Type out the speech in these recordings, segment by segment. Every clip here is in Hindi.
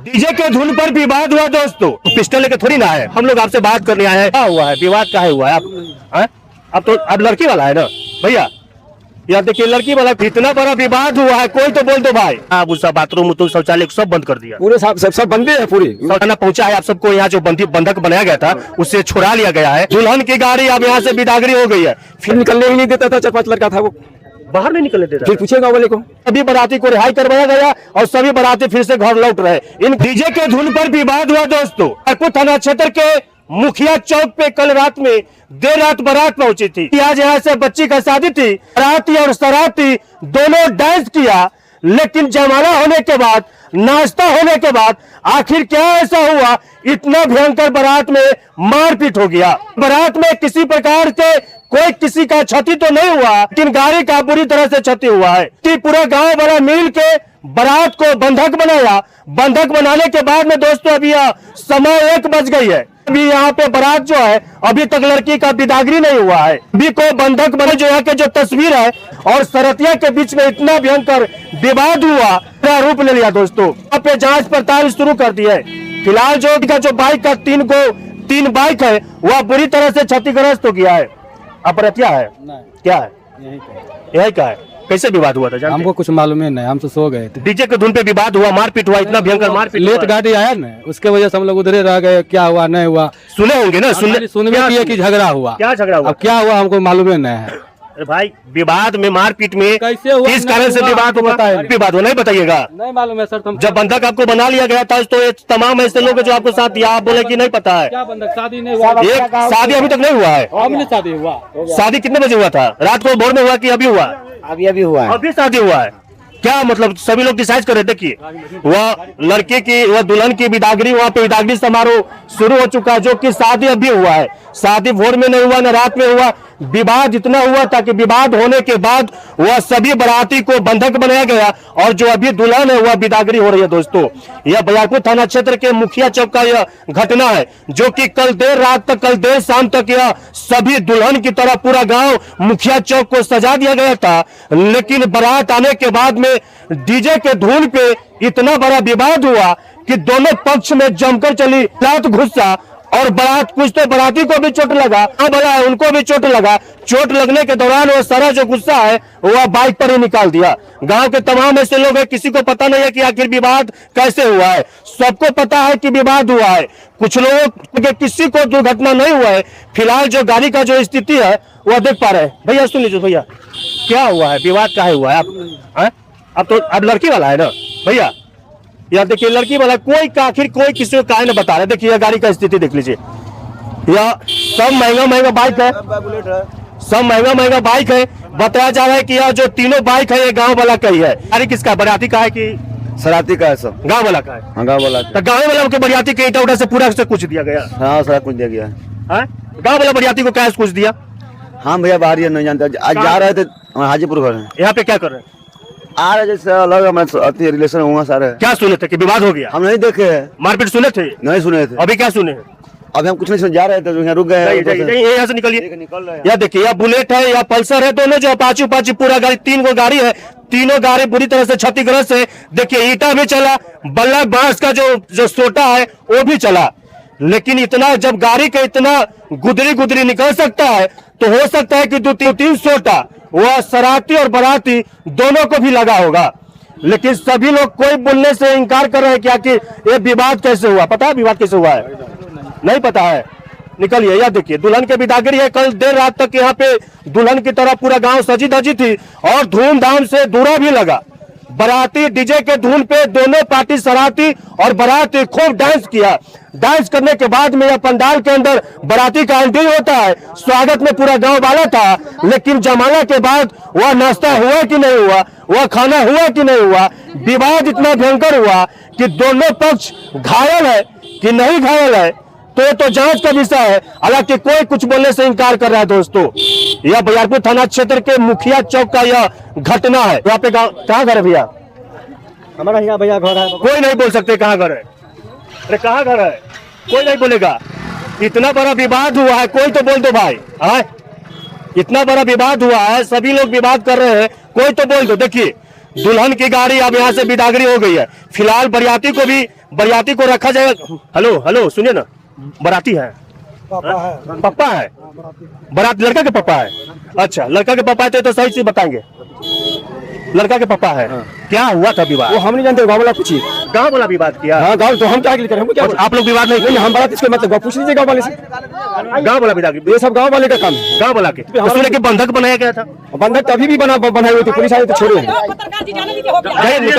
डीजे के धुन पर विवाद हुआ दोस्तों। पिस्टल लेके थोड़ी ना है, हम लोग आपसे बात करने आए हैं। क्या हुआ है, विवाद क्या हुआ है? अब तो अब लड़की वाला है ना भैया, यार देखिए लड़की वाला इतना बड़ा विवाद हुआ है, कोई तो बोल दो भाई। आप उसका बाथरूम तो शौचालय सब बंद कर दिया, पूरे सब बंदे हैं पूरी। खाना पहुंचा है आप सबको। यहाँ जो बंधक बनाया गया था उससे छुड़ा लिया गया है। दुल्हन की गाड़ी अब यहाँ से बिदागरी हो गई है। फिर निकलने ही नहीं देता था, 4-5 लड़का था वो, बाहर नहीं निकलने देता। फिर पूछेगा वाले को। सभी बाराती को रिहाई करवाया गया और सभी बाराती फिर से घर लौट रहे। इन डीजे के धुन पर विवाद हुआ दोस्तों। अरकुट थाना क्षेत्र के मुखिया चौक पे कल रात में देर रात बारात पहुंची थी। आज यहाँ से बच्ची का शादी थी। बाराती और सराती दोनों डांस किया, लेकिन जयमाला होने के बाद, नाश्ता होने के बाद आखिर क्या ऐसा हुआ, इतना भयंकर बारात में मारपीट हो गया। बारात में किसी प्रकार के कोई किसी का क्षति तो नहीं हुआ, लेकिन गाड़ी का बुरी तरह से क्षति हुआ है कि पूरा गांव वाला मिल के बारात को बंधक बनाया। बंधक बनाने के बाद में दोस्तों अभी समय 1 बज गई है। अभी यहाँ पे बारात जो है अभी तक लड़की का बिदागरी नहीं हुआ है। अभी को बंधक बने जो यहाँ के जो तस्वीर है और सरतिया के बीच में इतना भयंकर विवाद हुआ, पूरा रूप ले लिया दोस्तों। यहाँ पे जांच पड़ताल शुरू कर दी है। फिलहाल जो बाइक का 3 बाइक है वह बुरी तरह से क्षतिग्रस्त हो गया है। अपराधिया है क्या है, यही का है। कैसे विवाद हुआ था? हमको कुछ मालूम ही नहीं, हम तो सो गए थे। डीजे के धुन पे विवाद हुआ, मारपीट हुआ, इतना भयंकर मारपीट। लेट गाड़ी आया ना, उसके वजह से हम लोग उधर रह गए। क्या हुआ नहीं हुआ सुने होंगे ना? सुनने में किया कि झगड़ा हुआ। क्या झगड़ा हुआ? अब क्या हुआ हमको मालूम ही नहीं है। अरे भाई विवाद में मारपीट में कैसे हुआ, किस कारण से विवाद हुआ, विवाद हो नहीं बताइएगा? नहीं मालूम है सर। तुम जब बंधक आपको बना लिया गया था तो ये तमाम ऐसे लोग जो आपको साथ दिया, आप बोले कि नहीं पता है। क्या बंधक? शादी नहीं हुआ। एक शादी अभी तक नहीं हुआ है। अभी शादी हुआ। शादी कितने बजे हुआ था? रात को भोर में हुआ कि अभी हुआ? अभी हुआ है। अभी शादी हुआ है। क्या मतलब सभी लोग डिसाइड कर रहे थे कि वह लड़के की, वह दुल्हन की बिदागरी, वहाँ पे बिदागरी समारोह शुरू हो चुका है, जो कि शादी अभी हुआ है। शादी भोर में नहीं हुआ न रात में हुआ। विवाद इतना हुआ था कि विवाद होने के बाद वह सभी बाराती को बंधक बनाया गया और जो अभी दुल्हन है वह बिदागरी हो रही है दोस्तों। यह बयारपुर थाना क्षेत्र के मुखिया चौक का यह घटना है, जो कि कल देर रात तक, कल देर शाम तक यह सभी दुल्हन की तरह पूरा गांव मुखिया चौक को सजा दिया गया था। लेकिन बारात आने के बाद में डीजे के धुन पे इतना बड़ा विवाद हुआ कि दोनों पक्ष में जमकर चली लात गुस्सा और बारात, कुछ तो बाराती को भी चोट लगा, भला है उनको भी चोट लगा। चोट लगने के दौरान वो सारा जो गुस्सा है वह बाइक पर ही निकाल दिया। गांव के तमाम ऐसे लोग हैं, किसी को पता नहीं है कि आखिर विवाद कैसे हुआ है। सबको पता है कि विवाद हुआ है, कुछ लोगों के किसी को दुर्घटना नहीं हुआ है। फिलहाल जो गाड़ी का जो स्थिति है वह देख पा रहे हैं। भैया सुन लीजिए, भैया क्या हुआ है, विवाद क्या हुआ है? अब तो अब लड़की वाला है ना भैया, यार देखिए लड़की वाला कोई का आखिर कोई किसी को काहे न बता रहे। देखिए गाड़ी का स्थिति देख लीजिए, यह सब महंगा बाइक है, सब महंगा बाइक है। बताया जा रहा है कि यह जो तीनों बाइक है ये गांव वाला का ही है। गाड़ी किसका, बराती का है कि सराती का है? सब गांव वाला का है। गाँव वाला तो गाँव वाला के बरियाती के ईटा उटा से पूरा से कुछ दिया गया। हाँ, सारा कुछ दिया गया है। गाँव वाला बरियाती को क्या कुछ दिया? हाँ भैया, बाहर ही नहीं जानते। आज जा रहे थे हाजीपुर घर। यहाँ पे क्या कर रहे हैं? आ रहे जैसे अलग हमारे रिलेशन हुआ सारे। क्या सुने थे कि विवाद हो गया? हम नहीं देखे, मारपीट सुने थे? नहीं सुने थे। अभी क्या सुने हैं? अभी हम कुछ नहीं सुने, जा रहे थे तो यहाँ रुक गए। यहाँ से निकलिए। निकल रहे हैं। यह देखिए, यह बुलेट है या पल्सर है, दोनों जो अपाची पूरा गाड़ी, 3 गो गाड़ी है, तीनों गाड़ी बुरी तरह से क्षतिग्रस्त है। देखिए ईटा भी चला, बल्ला बांस का जो सोटा है वो भी चला। लेकिन इतना जब गाड़ी का इतना गुदरी निकल सकता है तो हो सकता है कि 2-3 सोटा वह सराती और बराती दोनों को भी लगा होगा। लेकिन सभी लोग कोई बोलने से इनकार कर रहे हैं कि आखिर ये विवाद कैसे हुआ। पता है विवाद कैसे हुआ है? नहीं पता है। निकलिए। यह देखिए दुल्हन के बिदागरी है। कल देर रात तक यहाँ पे दुल्हन की तरह पूरा गांव सजी धजी थी और धूमधाम से दूरा भी लगा। बाराती डीजे के धुन पे दोनों पार्टी सराती और बाराती खूब डांस किया। डांस करने के बाद में यह पंडाल के अंदर बाराती का एंट्री होता है। स्वागत में पूरा गांव वाला था, लेकिन जमाना के बाद वह नाश्ता हुआ कि नहीं हुआ, वह खाना हुआ कि नहीं हुआ, विवाद इतना भयंकर हुआ कि दोनों पक्ष घायल है कि नहीं घायल है तो जांच का विषय है। हालांकि कोई कुछ बोलने से इनकार कर रहा है दोस्तों। यह बयारपुर थाना क्षेत्र के मुखिया चौक का यह घटना है। यहाँ पे कहाँ घर है भैया? हमारा यहाँ भैया घर है। कोई नहीं बोल सकते कहाँ घर है। अरे कहाँ घर है, कोई नहीं बोलेगा। इतना बड़ा विवाद हुआ है, कोई तो बोल दो भाई। इतना बड़ा विवाद हुआ है, सभी लोग विवाद कर रहे हैं, कोई तो बोल दो। देखिए दुल्हन की गाड़ी अब यहाँ से बिदागरी हो गई है। फिलहाल बरियाती को रखा जाएगा। हेलो हेलो सुनिए ना, बराती है, पापा है, बारात लड़का के पापा है। अच्छा, लड़का के पापा है तो सही चीज बताएंगे, लड़का के पापा है। क्या हुआ था विवाद? वो हम नहीं जानते, गाँव वाला पूछिए। गाँव वाला विवाद किया? हाँ गाँव तो हम क्या करें, हमको क्या? आप लोग विवाद नहीं, हम बारात इसके मतलब पूछ लीजिए गाँव वाले से। गाँव वाला विवाद, ये सब गाँव वाले का काम है, गाँव वाला के सुने के बंधक बनाया गया था। बंधक तभी भी बनाई हुई थी, पुलिस आई तो छोड़े।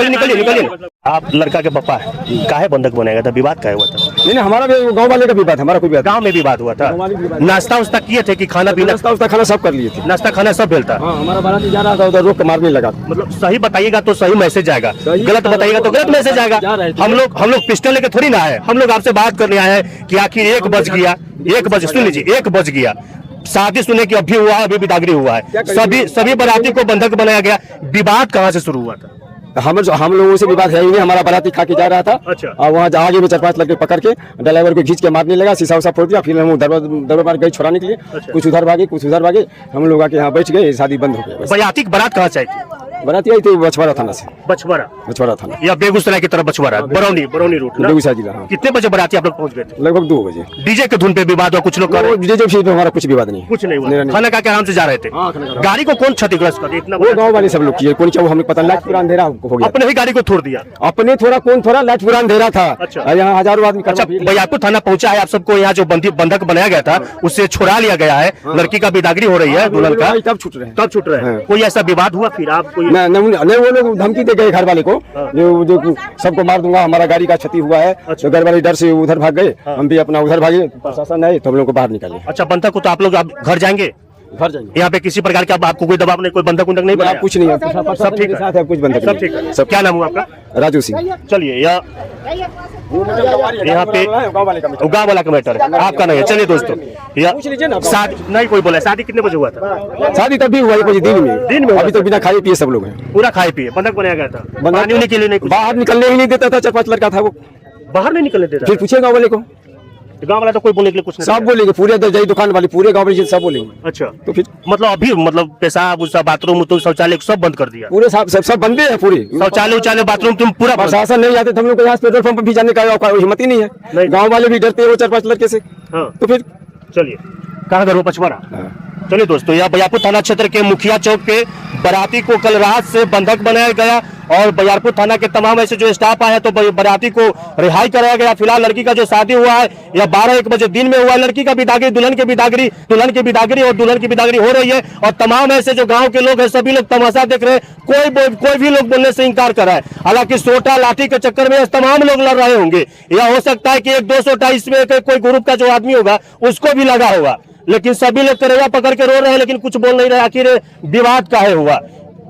निकलिए। आप लड़का के पापा है, काहे बंधक बनाया गया था? विवाद काहे हुआ था? नहीं हमारा भी गाँव वाले का विवाद, हमारा कोई विवाद। गाँव में विवाद हुआ था। नाश्ता उस्ता किए थे कि खाना पीना? नाश्ता उस्ता खाना सब कर लिए थे। नाश्ता खाना सब भेलता। हाँ, हमारा बाराती जा रहा था, उधर रोक के मारने लगा। मतलब सही बताइएगा तो सही मैसेज आएगा, गलत बताइएगा तो गलत मैसेज आएगा। हम लोग पिस्टल लेके थोड़ी ना आए, हम लोग आपसे बात करने आए हैं कि आखिर 1 बज गया, 1 बजे सुन लीजिए, 1 बज गया, शादी सुने की अभी हुआ है, अभी बिदागरी हुआ है, सभी बाराती को बंधक बनाया गया। विवाद कहाँ से शुरू हुआ था? हम लोगों से विवाद है ही नहीं। हमारा बाराती खा के जा रहा था। अच्छा। और वहाँ आगे में 4-5 लड़के पकड़ के ड्राइवर को खींच के मारने लगा, शीशा उसा फोड़ दिया। फिर हम दरबार गए छुड़ाने के लिए। अच्छा। कुछ उधर भागे, हम लोग आके यहाँ बैठ गए, शादी बंद हो गई। बरियाती की बारात कहाँ से आई थी? बाराती आई थी बछवाड़ा थाना से। बछवाड़ा थाना या बेगूसराय की तरफ बछवाड़ा, बरौनी रूट ना? बेगूसराय जिला। हाँ। कितने बजे बाराती आप लोग पहुंच गए थे? लगभग 2 बजे। डीजे के धुन पे विवाद हुआ, कुछ लोग कर रहे हैं? डीजे पे हमारा कुछ विवाद नहीं, कुछ नहीं हुआ, खाना खा के आराम से जा रहे थे। गाड़ी को कौन क्षतिग्रस्त कर दिया? इतना वो गाँव वाले सब लोग किए, कौन चाहे हमें पता, लाइट पूरा अंधेरा हो गया। अपने ही गाड़ी को छोड़ दिया? अपने थोड़ा लाइट पूरा अंधेरा था। अच्छा। यहाँ हजारों आदमी। अच्छा, बरियारपुर थाना पहुंचा है, आप सबको यहाँ जो बंधक बनाया गया था उससे छुड़ा लिया गया है। लड़की का बिदागरी हो रही है, दुल्हन का। तब छूट रहे हैं। कोई ऐसा विवाद हुआ फिर? आप कोई नहीं, वो लोग धमकी दे गए घर वाले को, जो सबको मार दूंगा, हमारा गाड़ी का क्षति हुआ है। तो घर वाले डर से उधर भाग गए, हम भी अपना उधर भागे। प्रशासन आए तो हम लोग को बाहर निकाले। अच्छा, बंधक को तो आप लोग घर जाएंगे? घर जाएंगे। यहाँ पे किसी प्रकार का आपको कोई दबाव नहीं, कोई बंधक नहीं बनाया? कुछ नहीं, सब ठीक है, कुछ बंधक सब ठीक है। सब क्या नाम हुआ आपका? राजू सिंह। चलिए, यहाँ पे गाँव वाला का मैटर है, आपका नहीं है। चलिए दोस्तों, शादी नहीं कोई बोला। शादी कितने बजे हुआ था? शादी तभी हुआ 1 बजे दिन में। अभी तो बिना खाए पिए सब लोग हैं। पूरा खाए पिए बंधक बनाया गया था? पानी उनी के लिए नहीं? बाहर निकलने ही नहीं देता था। 4-5 लड़का था, वो बाहर नहीं निकलने देता। फिर पूछे गाँव वाले को, गाँव वाला तो कोई बोलने के लिए कुछ नहीं? सब बोलेंगे, पूरे दुकान वाले, पूरे गाँव वाले सब बोलेंगे। अच्छा, तो फिर मतलब पेशाब उसा बाथरूम तो शौचालय सब बंद कर दिया? पूरे सब बंदे हैं, पूरे शौचालय बाथरूम तुम पूरा? प्रशासन नहीं आते, हम लोग यहाँ पेट्रोल पंप भी जाने का हिम्मत ही नहीं है। गाँव वाले भी डरते हैं वो 4-5 लड़के से। तो फिर चलिए, कहाँ घर वो? पचवाड़ा। चलिए दोस्तों, यह बरियारपुर थाना क्षेत्र के मुखिया चौक पे बाराती को कल रात से बंधक बनाया गया और बरियारपुर थाना के तमाम ऐसे जो स्टाफ आए तो बाराती को रिहाई कराया गया। फिलहाल लड़की का जो शादी हुआ है यह 12-1 बजे दिन में हुआ है। लड़की का बिदागरी, दुल्हन की बिदागरी और दुल्हन की बिदागरी हो रही है और तमाम ऐसे जो गांव के लोग हैं सभी लोग तमाशा देख रहे हैं। कोई भी लोग बोलने से इनकार कर रहा है। हालांकि सोटा लाठी के चक्कर में तमाम लोग लड़ रहे होंगे। यह हो सकता है कि 1-2 इसमें कोई ग्रुप का जो आदमी होगा उसको भी लगा होगा, लेकिन सभी लोग करैया पकड़ के रो रहे हैं, लेकिन कुछ बोल नहीं रहे। आखिर विवाद काहे हुआ?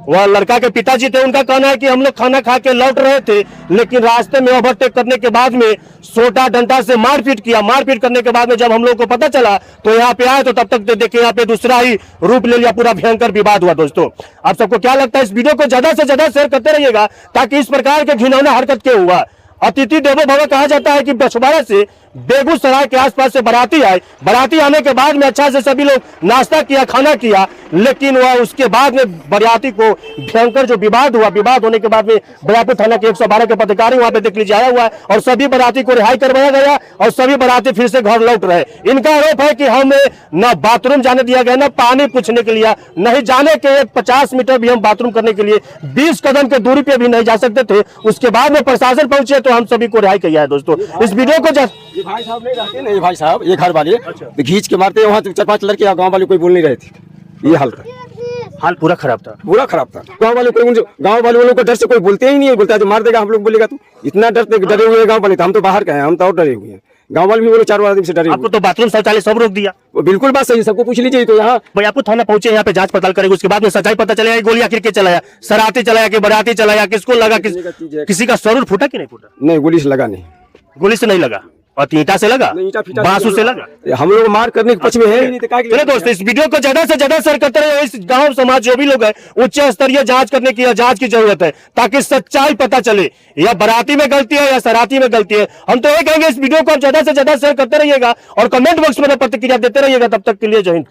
वह लड़का के पिताजी थे, उनका कहना है कि हम लोग खाना खा के लौट रहे थे, लेकिन रास्ते में ओवरटेक करने के बाद में सोटा डंडा से मारपीट किया। मारपीट करने के बाद में जब हम लोग को पता चला तो यहाँ पे आए तो तब तक देखिए यहाँ पे दूसरा ही रूप ले लिया, पूरा भयंकर विवाद हुआ। दोस्तों, आप सबको क्या लगता है? इस वीडियो को ज्यादा से ज्यादा शेयर करते रहिएगा ताकि इस प्रकार के घिनौना हरकत के हुआ। अतिथि देवो भव कहा जाता है कि बछवाड़ा से बेगूसराय के आसपास से बाराती आए। बाराती आने के बाद में अच्छा से सभी लोग नाश्ता किया, खाना किया, लेकिन वह उसके बाद में बाराती को भयंकर जो विवाद हुआ, विवाद होने के बाद में बरियारपुर थाना के 112 के पदाधिकारी वहां पे देख लीजिए आया हुआ है और सभी बाराती को रिहाई करवाया गया और सभी बाराती फिर से घर लौट रहे। इनका आरोप है कि हमें न बाथरूम जाने दिया गया, न पानी पूछने के लिए, नहीं जाने के 50 मीटर भी हम बाथरूम करने के लिए 20 कदम के दूरी पे भी नहीं जा सकते थे। उसके बाद में प्रशासन पहुंचे तो हम सभी को रिहाई किया है। दोस्तों, इस वीडियो को भाई साहब नहीं रहते, नहीं भाई साहब, ये घर वाले तो खींच के मारते हैं। वहाँ 4-5 लड़के गाँव वाले कोई बोल नहीं रहे थे। ये हाल था, हाल पूरा खराब था। गाँव वाले लोगों को डर से कोई बोलते ही नहीं है। बोलता है मार देगा, हम लोग बोलेगा तू। इतना डरे हुए गाँव वाले, हम तो बाहर का हैं, हम तो और डरे हुए हैं। गाँव वाले भी बोले 4 आदमी से डरे। आपको तो बाथरूम शौचालय सब रोक दिया? बिल्कुल बात सही, सबको पूछ लीजिए। तो यहाँ बरियारपुर थाना पहुंचे, यहाँ पे जांच पड़ताल करेंगे, उसके बाद में सच्चाई पता चलेगा। गोली आखिर के चलाया, सराती चलाया कि बराती चलाया, किसको लगा, किसी का सरूर फूटा कि नहीं फूटा? नहीं, गोली से लगा नहीं। गोली से नहीं लगा और ईंटा से लगा, बांसु से लगा। हम लोग मार करने के पक्ष में है ही नहीं। चलिए दोस्तों, इस वीडियो को ज्यादा से ज्यादा शेयर करते रहे। इस गांव समाज जो भी लोग हैं उच्च स्तरीय जांच करने की जांच की जरूरत है ताकि सच्चाई पता चले, या बाराती में गलती है या सराती में गलती है। हम तो ये कहेंगे इस वीडियो को आप ज्यादा से ज्यादा शेयर करते रहिएगा और कमेंट बॉक्स में प्रतिक्रिया देते रहिएगा। तब तक के लिए जय हिंद।